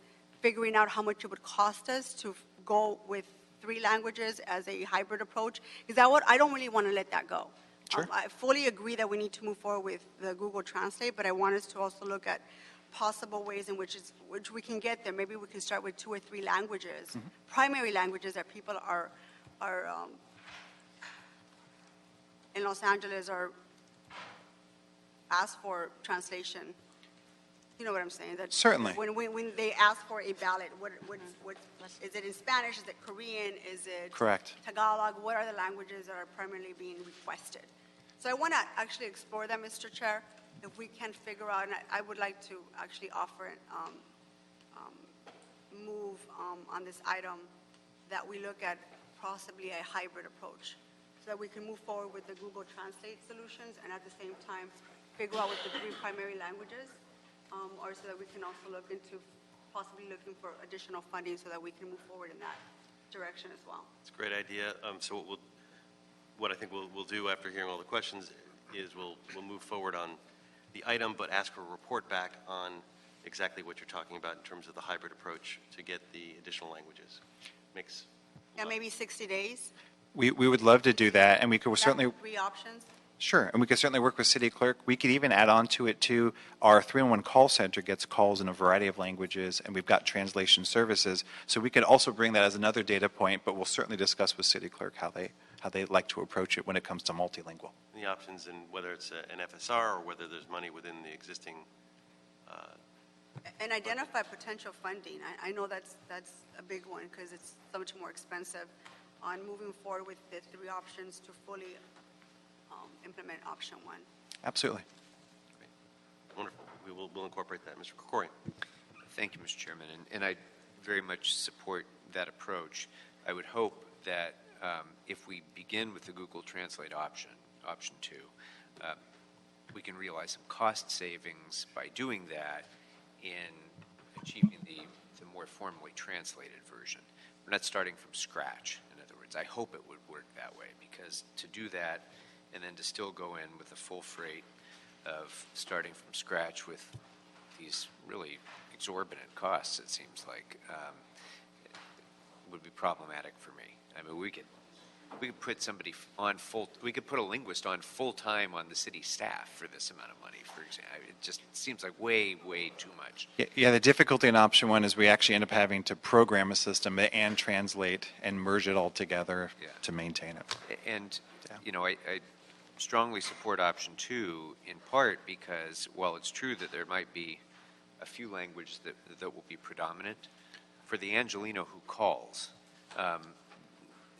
Speaker 12: figuring out how much it would cost us to go with 3 languages as a hybrid approach. Because I don't really want to let that go.
Speaker 11: Sure.
Speaker 12: I fully agree that we need to move forward with the Google Translate, but I want us to also look at possible ways in which we can get there. Maybe we can start with 2 or 3 languages, primary languages that people are in Los Angeles are asked for translation. You know what I'm saying? That
Speaker 11: Certainly.
Speaker 12: When they ask for a ballot, what is it in Spanish? Is it Korean? Is it
Speaker 11: Correct.
Speaker 12: Tagalog? What are the languages that are primarily being requested? So I want to actually explore that, Mr. Chair, if we can figure out, and I would like to actually offer move on this item that we look at possibly a hybrid approach so that we can move forward with the Google Translate solutions and at the same time figure out with the 3 primary languages, or so that we can also look into possibly looking for additional funding so that we can move forward in that direction as well.
Speaker 1: It's a great idea. So what I think we'll do after hearing all the questions is we'll move forward on the item, but ask for a report back on exactly what you're talking about in terms of the hybrid approach to get the additional languages. Makes
Speaker 12: Yeah, maybe 60 days.
Speaker 11: We would love to do that, and we could
Speaker 12: That's
Speaker 11: certainly,
Speaker 12: 3 options.
Speaker 11: sure, and we could certainly work with city clerk. We could even add on to it too, our 311 call center gets calls in a variety of languages, and we've got translation services. So we could also bring that as another data point, but we'll certainly discuss with city clerk how they like to approach it when it comes to multilingual.
Speaker 1: the options and whether it's an FSR or whether there's money within the existing.
Speaker 12: And identify potential funding. I know that's a big one because it's so much more expensive on moving forward with the 3 options to fully implement option 1.
Speaker 11: Absolutely.
Speaker 1: Wonderful. We'll incorporate that. Mr. Kokorian.
Speaker 13: Thank you, Mr. Chairman, and I very much support that approach. I would hope that if we begin with the Google Translate option 2, we can realize some cost savings by doing that in achieving the more formally translated version. We're not starting from scratch, in other words. I hope it would work that way, because to do that and then to still go in with the full freight of starting from scratch with these really exorbitant costs, it seems like, would be problematic for me. I mean, we could put somebody on we could put a linguist on full-time on the city staff for this amount of money, for example. It just seems like way, way too much.
Speaker 11: Yeah, the difficulty in option 1 is we actually end up having to program a system and translate and merge it all together to maintain it.
Speaker 13: And, you know, I strongly support option 2 in part because while it's true that there might be a few languages that will be predominant, for the Angelino who calls,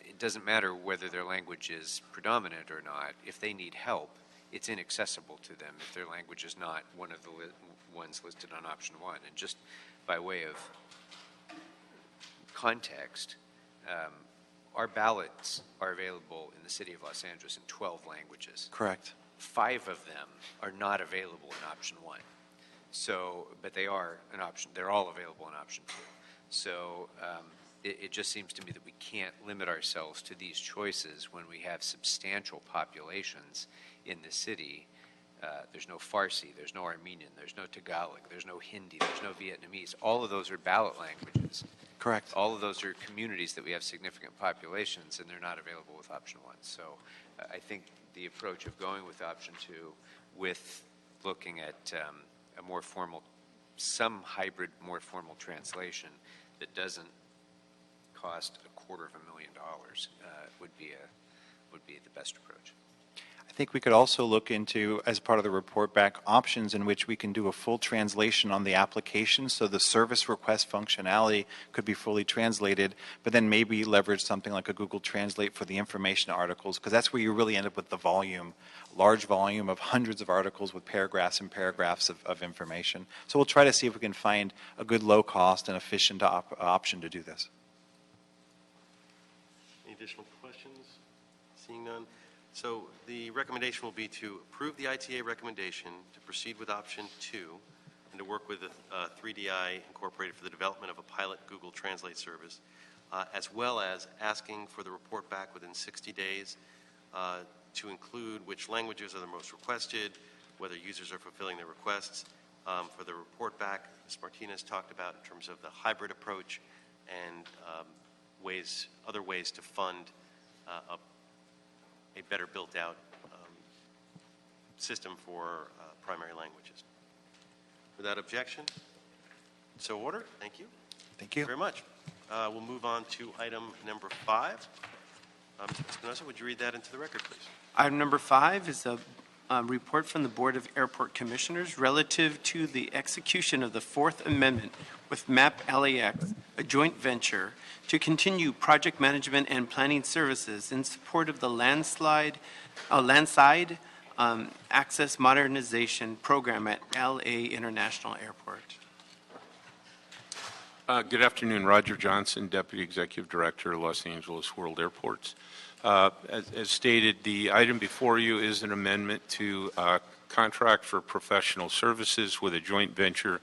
Speaker 13: it doesn't matter whether their language is predominant or not. If they need help, it's inaccessible to them if their language is not one of the ones listed on option 1. And just by way of context, our ballots are available in the city of Los Angeles in 12 languages.
Speaker 11: Correct.
Speaker 13: 5 of them are not available in option 1. So, but they are an option. They're all available in option 2. So it just seems to me that we can't limit ourselves to these choices when we have substantial populations in the city. There's no Farsi, there's no Armenian, there's no Tagalog, there's no Hindi, there's no Vietnamese. All of those are ballot languages.
Speaker 11: Correct.
Speaker 13: All of those are communities that we have significant populations, and they're not available with option 1. So I think the approach of going with option 2 with looking at a more formal, some hybrid, more formal translation that doesn't cost $250,000 would be the best approach.
Speaker 11: I think we could also look into, as part of the report back, options in which we can do a full translation on the application, so the service request functionality could be fully translated, but then maybe leverage something like a Google Translate for the information articles, because that's where you really end up with the volume, large volume of hundreds of articles with paragraphs and paragraphs of information. So we'll try to see if we can find a good low-cost and efficient option to do this.
Speaker 1: Any additional questions? Seeing none. So the recommendation will be to approve the ITA recommendation to proceed with option 2 and to work with 3DI Incorporated for the development of a pilot Google Translate service, as well as asking for the report back within 60 days to include which languages are the most requested, whether users are fulfilling their requests, for the report back. Ms. Martinez talked about in terms of the hybrid approach and other ways to fund a better built-out system for primary languages. Without objection, so ordered. Thank you.
Speaker 11: Thank you.
Speaker 1: Very much. We'll move on to item number 5. Mr. Espinosa, would you read that into the record, please?
Speaker 2: Item number 5 is a report from the Board of Airport Commissioners relative to the execution of the Fourth Amendment with MAP LAX, a joint venture, to continue project management and planning services in support of the landside access modernization program at LA International Airport.
Speaker 14: Good afternoon. Roger Johnson, Deputy Executive Director of Los Angeles World Airports. As stated, the item before you is an amendment to contract for professional services with a joint venture,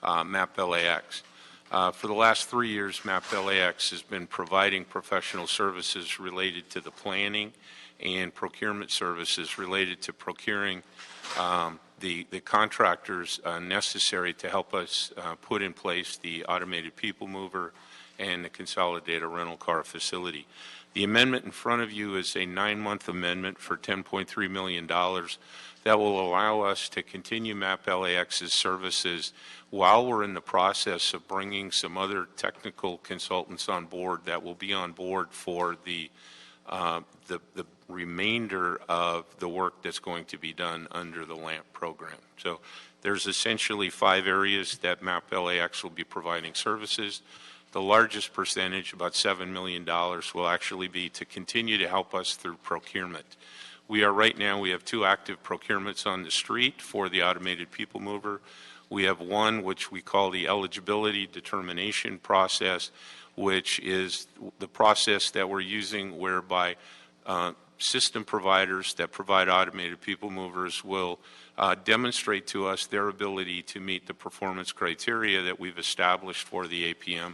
Speaker 14: MAP LAX. For the last 3 years, MAP LAX has been providing professional services related to the planning and procurement services related to procuring the contractors necessary to help us put in place the automated people mover and the consolidated rental car facility. The amendment in front of you is a 9-month amendment for $10.3 million that will allow us to continue MAP LAX's services while we're in the process of bringing some other technical consultants on board that will be on board for the remainder of the work that's going to be done under the LAMP program. So there's essentially 5 areas that MAP LAX will be providing services. The largest percentage, about $7 million, will actually be to continue to help us through procurement. We have 2 active procurements on the street for the automated people mover. We have one which we call the eligibility determination process, which is the process that we're using whereby system providers that provide automated people movers will demonstrate to us their ability to meet the performance criteria that we've established for the APM.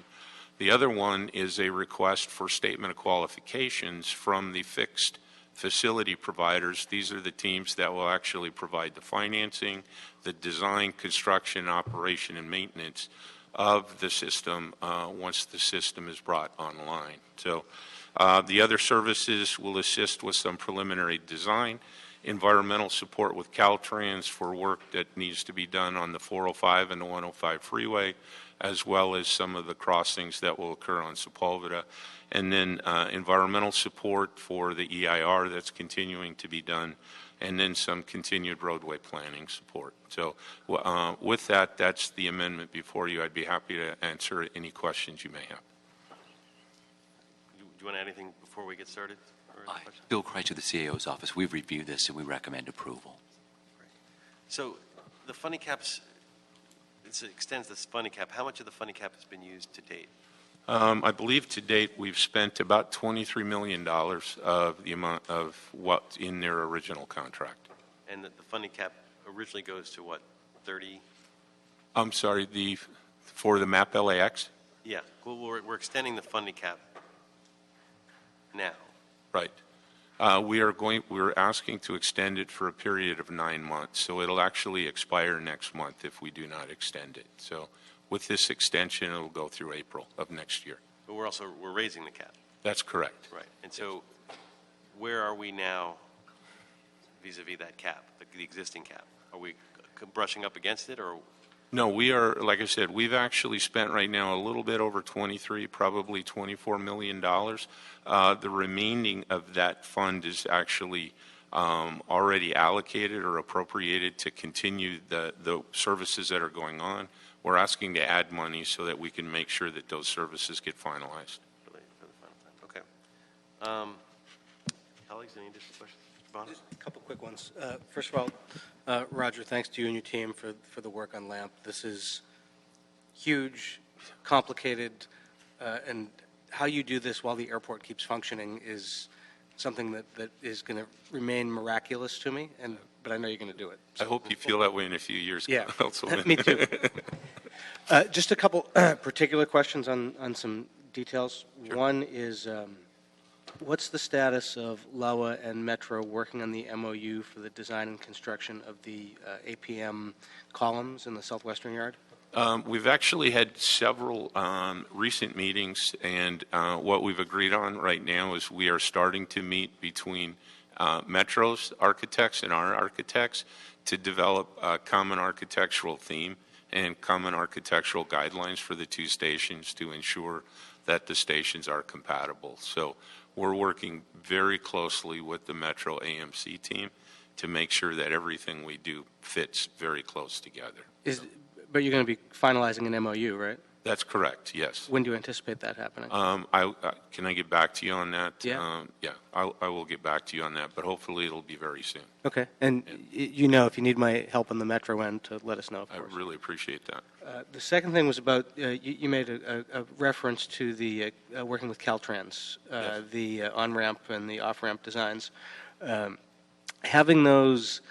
Speaker 14: The other one is a request for statement of qualifications from the fixed facility providers. These are the teams that will actually provide the financing, the design, construction, operation, and maintenance of the system once the system is brought online. So the other services will assist with some preliminary design, environmental support with Caltrans for work that needs to be done on the 405 and the 105 freeway, as well as some of the crossings that will occur on Sepulveda, and then environmental support for the EIR that's continuing to be done, and then some continued roadway planning support. So with that, that's the amendment before you. I'd be happy to answer any questions you may have.
Speaker 1: Do you want to add anything before we get started?
Speaker 15: Bill Kreitz of the CAO's office. We've reviewed this and we recommend approval.
Speaker 1: Great. So the funding caps, it extends this funding cap. How much of the funding cap has been used to date?
Speaker 14: I believe to date we've spent about $23 million of the amount of what's in their original contract.
Speaker 1: And the funding cap originally goes to what, 30?
Speaker 14: I'm sorry, for the MAP LAX?
Speaker 1: Yeah, well, we're extending the funding cap now.
Speaker 14: Right. We're asking to extend it for a period of 9 months, so it'll actually expire next month if we do not extend it. So with this extension, it'll go through April of next year.
Speaker 1: But we're raising the cap.
Speaker 14: That's correct.
Speaker 1: Right. And so where are we now vis-a-vis that cap, the existing cap? Are we brushing up against it, or?
Speaker 14: No, we are, like I said, we've actually spent right now a little bit over 23, probably $24 million. The remaining of that fund is actually already allocated or appropriated to continue the services that are going on. We're asking to add money so that we can make sure that those services get finalized.
Speaker 1: For the final time. Okay. Colleagues, any additional questions? Mr. Bonner?
Speaker 10: Just a couple quick ones. First of all, Roger, thanks to you and your team for the work on LAMP. This is huge, complicated, and how you do this while the airport keeps functioning is something that is going to remain miraculous to me, but I know you're going to do it.
Speaker 14: So I hope you feel that way in a few years.
Speaker 10: Yeah,
Speaker 14: Councilman.
Speaker 10: me too. Just a couple particular questions on some details. Sure. One is What's the status of Lawa and Metro working on the MOU for the design and construction of the APM columns in the southwestern yard?
Speaker 14: We've actually had several recent meetings, and what we've agreed on right now is we are starting to meet between Metro's architects and our architects to develop a common architectural theme and common architectural guidelines for the two stations to ensure that the stations are compatible. So we're working very closely with the Metro AMC team to make sure that everything we do fits very close together.
Speaker 10: But you're going to be finalizing an MOU, right?
Speaker 14: That's correct, yes.
Speaker 10: When do you anticipate that happening?
Speaker 14: Can I get back to you on that?
Speaker 10: Yeah.
Speaker 14: I will get back to you on that, but hopefully it'll be very soon.
Speaker 10: Okay. And you know, if you need my help on the Metro end, to let us know, of course.
Speaker 14: I really appreciate that.
Speaker 10: The second thing was about, you made a reference to the working with Caltrans,
Speaker 14: Yes.
Speaker 10: the on-ramp and the off-ramp designs. Having those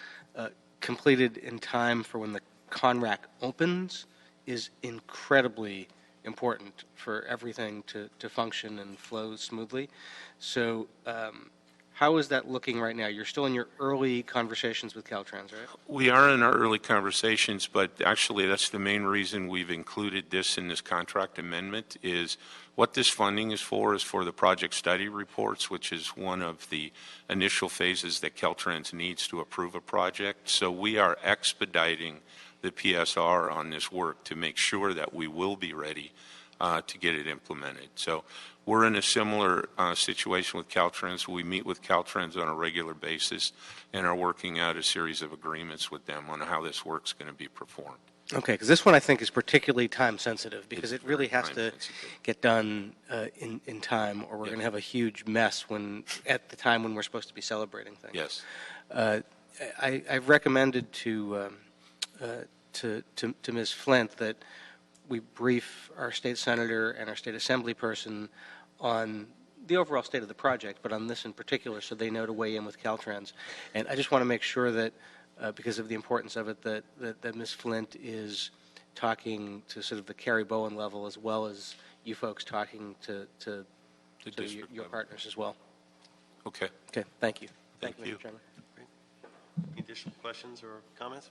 Speaker 10: completed in time for when the Conrack opens is incredibly important for everything to function and flow smoothly. So how is that looking right now? You're still in your early conversations with Caltrans, right?
Speaker 14: We are in our early conversations, but actually that's the main reason we've included this in this contract amendment is what this funding is for the project study reports, which is one of the initial phases that Caltrans needs to approve a project. So we are expediting the PSR on this work to make sure that we will be ready to get it implemented. So we're in a similar situation with Caltrans. We meet with Caltrans on a regular basis and are working out a series of agreements with them on how this work's going to be performed.
Speaker 10: Okay, because this one I think is particularly time sensitive because it really has to get done in time, or we're going to have a huge mess at the time when we're supposed to be celebrating things.
Speaker 14: Yes.
Speaker 10: I've recommended to Ms. Flint that we brief our state senator and our state assembly person on the overall state of the project, but on this in particular, so they know to weigh in with Caltrans. And I just want to make sure that, because of the importance of it, that Ms. Flint is talking to sort of the Carrie Bowen level as well as you folks talking to your partners as well.
Speaker 14: Okay.
Speaker 10: Okay, thank you.
Speaker 14: Thank you.
Speaker 10: Mr. Chairman.
Speaker 1: Any additional questions or comments?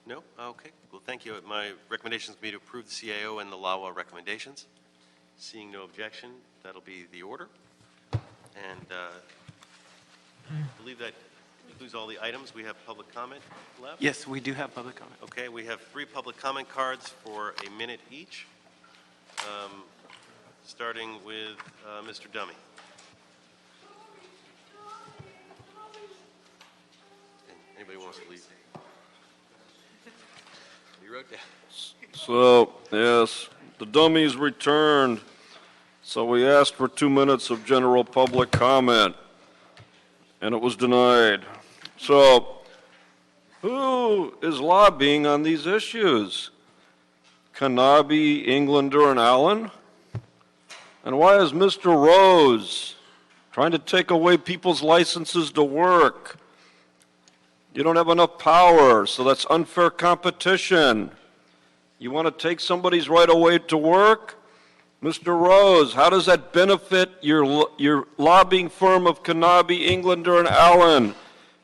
Speaker 1: No? Okay. Well, thank you. My recommendation is to be to approve the CAO and the Lawa recommendations. Seeing no objection, that'll be the order. And I believe that includes all the items. We have public comment left?
Speaker 2: Yes, we do have public comment.
Speaker 1: Okay, we have 3 public comment cards for a minute each, starting with Mr. Dummy. Anybody wants to leave? You wrote down.
Speaker 3: So, yes, the dummies returned. So we asked for 2 minutes of general public comment, and it was denied. So, who is lobbying on these issues? Kanabe, Englander, and Allen? And why is Mr. Rose trying to take away people's licenses to work? You don't have enough power, so that's unfair competition. You want to take somebody's right away to work? Mr. Rose, how does that benefit your lobbying firm of Kanabe, Englander, and Allen,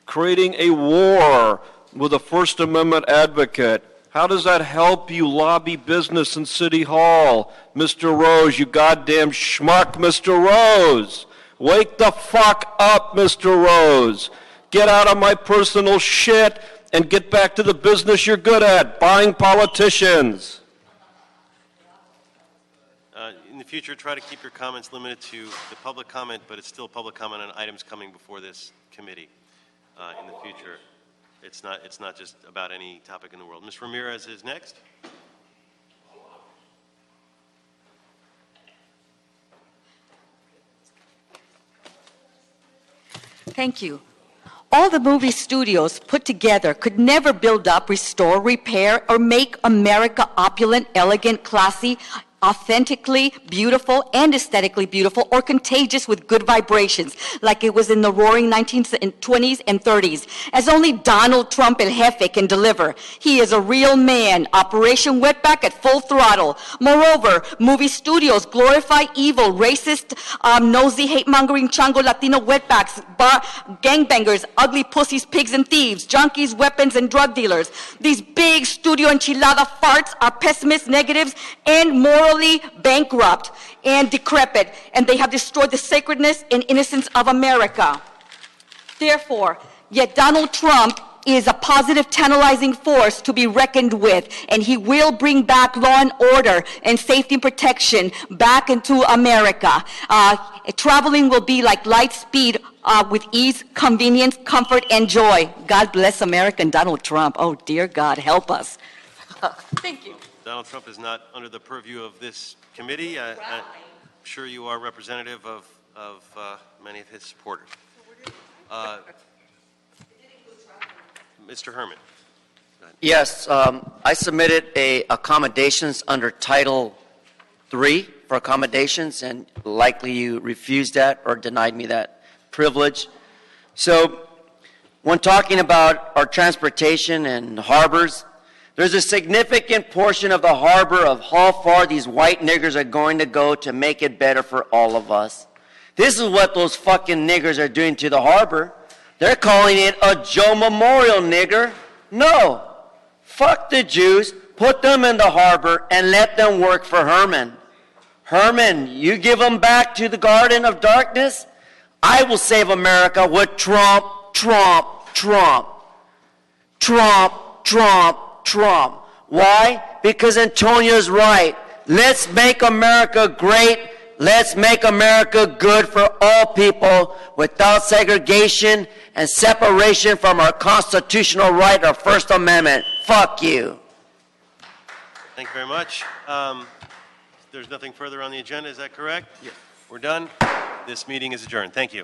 Speaker 3: creating a war with a First Amendment advocate? How does that help you lobby business in City Hall? Mr. Rose, you goddamn schmuck, Mr. Rose. Wake the fuck up, Mr. Rose. Get out of my personal shit and get back to the business you're good at, buying politicians.
Speaker 1: In the future, try to keep your comments limited to the public comment, but it's still public comment on items coming before this committee. In the future, it's not just about any topic in the world. Ms. Ramirez is next.
Speaker 4: Thank you. All the movie studios put together could never build up, restore, repair, or make America opulent, elegant, classy, authentically beautiful and aesthetically beautiful, or contagious with good vibrations, like it was in the roaring 1920s and 30s, as only Donald Trump El Jefe can deliver. He is a real man. Operation Wetback at full throttle. Moreover, movie studios glorify evil, racist, nosy, hate-mongering, chango, Latino wetbacks, gangbangers, ugly pussies, pigs and thieves, junkies, weapons, and drug dealers. These big studio enchilada farts are pessimists, negatives, and morally bankrupt and decrepit, and they have destroyed the sacredness and innocence of America. Therefore, yet Donald Trump is a positive, tantalizing force to be reckoned with, and he will bring back law and order and safety and protection back into America. Traveling will be like light speed with ease, convenience, comfort, and joy. God bless America and Donald Trump. Oh, dear God, help us. Thank you.
Speaker 1: Donald Trump is not under the purview of this committee. I'm sure you are representative of many of his supporters. Mr. Herman.
Speaker 5: Yes, I submitted a accommodations under Title III for accommodations, and likely you refused that or denied me that privilege. So when talking about our transportation and harbors, there's a significant portion of the harbor of how far these white niggers are going to go to make it better for all of us. This is what those fucking niggers are doing to the harbor. They're calling it a Joe Memorial nigger. No. Fuck the Jews. Put them in the harbor and let them work for Herman. Herman, you give them back to the Garden of Darkness, I will save America with Trump, Trump, Trump. Trump, Trump, Trump. Why? Because Antonio's right. Let's make America great. Let's make America good for all people without segregation and separation from our constitutional right, our First Amendment. Fuck you.
Speaker 1: Thank you very much. There's nothing further on the agenda, is that correct? Yes. We're done. This meeting is adjourned. Thank you.